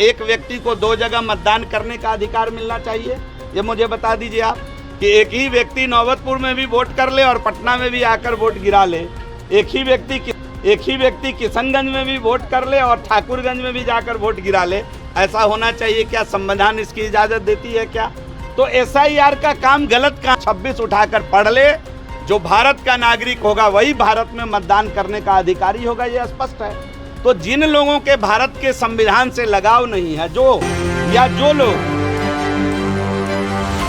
एक व्यक्ति को दो जगह मतदान करने का अधिकार मिलना चाहिए? ये मुझे बता दीजिए आप कि एक ही व्यक्ति नौबतपुर में भी वोट कर ले और पटना में भी आकर वोट गिरा ले, एक ही व्यक्ति किशनगंज में भी वोट कर ले और ठाकुरगंज में भी जाकर वोट गिरा ले। ऐसा होना चाहिए क्या? संविधान इसकी इजाजत देती है क्या? तो SIR का काम गलत का 26 उठाकर पढ़ ले। जो भारत का नागरिक होगा वही भारत में मतदान करने का अधिकारी होगा, ये स्पष्ट है। तो जिन लोगों के भारत के संविधान से लगाव नहीं है, जो लोग।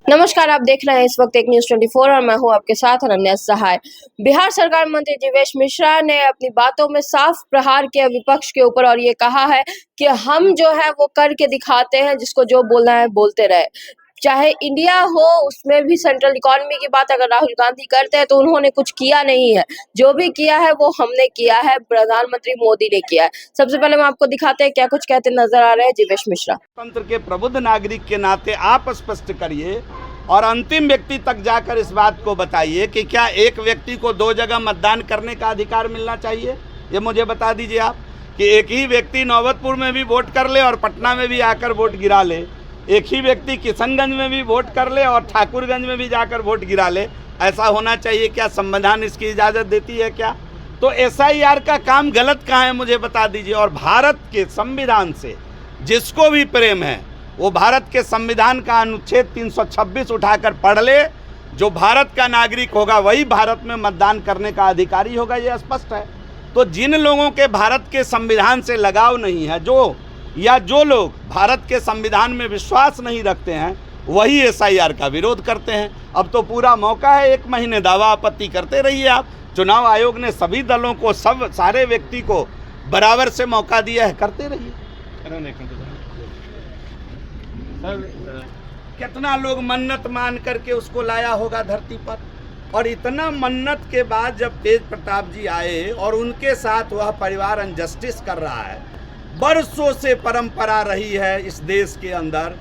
नमस्कार, आप देख रहे हैं इस वक्त एक न्यूज़ 24 और मैं हूं आपके साथ अनन्या सहाय। बिहार सरकार मंत्री जीवेश मिश्रा ने अपनी बातों में साफ प्रहार किया विपक्ष के ऊपर और ये कहा है कि हम जो है वो करके दिखाते हैं, जिसको जो बोलना है बोलते रहे। चाहे इंडिया हो, उसमें भी सेंट्रल इकोनॉमी की बात अगर राहुल गांधी करते हैं तो उन्होंने कुछ किया नहीं है। जो भी किया है वो हमने किया है, प्रधानमंत्री मोदी ने किया है। सबसे पहले हम आपको दिखाते हैं क्या कुछ कहते नजर आ रहे हैं जीवेश मिश्रा। तंत्र के प्रबुद्ध नागरिक के नाते आप स्पष्ट करिए और अंतिम व्यक्ति तक जाकर इस बात को बताइए कि क्या एक व्यक्ति को दो जगह मतदान करने का अधिकार मिलना चाहिए? ये मुझे बता दीजिए आप कि एक ही व्यक्ति नौबतपुर में भी वोट कर ले और पटना में भी आकर वोट गिरा ले, एक ही व्यक्ति किशनगंज में भी वोट कर ले और ठाकुरगंज में भी जाकर वोट गिरा ले। ऐसा होना चाहिए क्या? संविधान इसकी इजाज़त देती है क्या? तो SIR का काम गलत कहाँ है, मुझे बता दीजिए। और भारत के संविधान से जिसको भी प्रेम है वो भारत के संविधान का अनुच्छेद 326 उठाकर पढ़ ले। जो भारत का नागरिक होगा वही भारत में मतदान करने का अधिकारी होगा, ये स्पष्ट है। तो जिन लोगों के भारत के संविधान से लगाव नहीं है, जो लोग भारत के संविधान में विश्वास नहीं रखते हैं, वही SIR का विरोध करते हैं। अब तो पूरा मौका है, 1 महीने दावा आपत्ति करते रहिए आप। चुनाव आयोग ने सभी दलों को, सारे व्यक्ति को बराबर से मौका दिया है, करते रहिए। कितना लोग मन्नत मान करके उसको लाया होगा धरती पर, और इतना मन्नत के बाद जब तेज प्रताप जी आए और उनके साथ वह परिवार अनजस्टिस कर रहा है। बरसों से परंपरा रही है इस देश के अंदर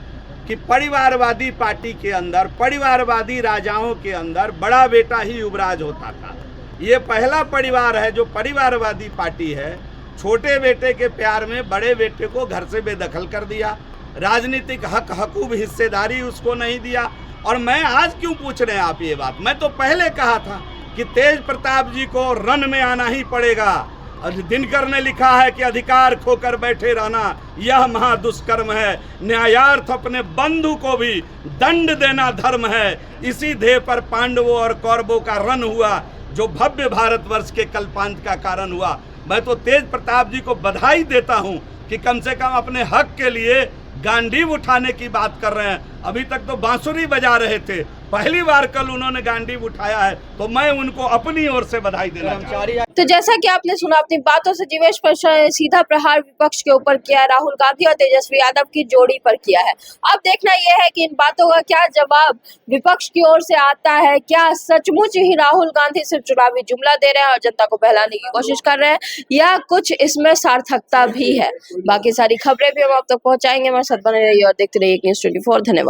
कि परिवारवादी पार्टी के अंदर, परिवारवादी राजाओं के अंदर बड़ा बेटा ही युवराज होता था। ये पहला परिवार है जो परिवारवादी पार्टी है। छोटे बेटे के प्यार में बड़े बेटे को घर से बेदखल कर दिया, राजनीतिक हकूब हिस्सेदारी उसको नहीं दिया। और मैं आज क्यों पूछ रहे हैं आप ये बात? मैं तो पहले कहा था कि तेज प्रताप जी को रन में आना ही पड़ेगा। दिनकर ने लिखा है कि अधिकार खोकर बैठे रहना यह महादुष्कर्म है, न्यायार्थ अपने बंधु को भी दंड देना धर्म है। इसी ध्येय पर पांडवों और कौरवों का रन हुआ, जो भव्य भारतवर्ष के कल्पांत का कारण हुआ। मैं तो तेज प्रताप जी को बधाई देता हूं कि कम से कम अपने हक के लिए गांडीव उठाने की बात कर रहे हैं। अभी तक तो बांसुरी बजा रहे थे, पहली बार कल उन्होंने गांडीव उठाया है, तो मैं उनको अपनी ओर से बधाई देना चाहता हूं। तो जैसा कि आपने सुना, अपनी बातों से जीवेश मिश्रा ने सीधा प्रहार विपक्ष के ऊपर किया है, राहुल गांधी और तेजस्वी यादव की जोड़ी पर किया है। अब देखना यह है कि इन बातों का क्या जवाब विपक्ष की ओर से आता है। क्या सचमुच ही राहुल गांधी सिर्फ चुनावी जुमला दे रहे हैं और जनता को बहलाने की कोशिश कर रहे हैं, या कुछ इसमें सार्थकता भी है? बाकी सारी खबरें भी हम आप तक पहुंचाएंगे। हमारे साथ बने रहिए और देखते रहिए न्यूज़ 24। धन्यवाद।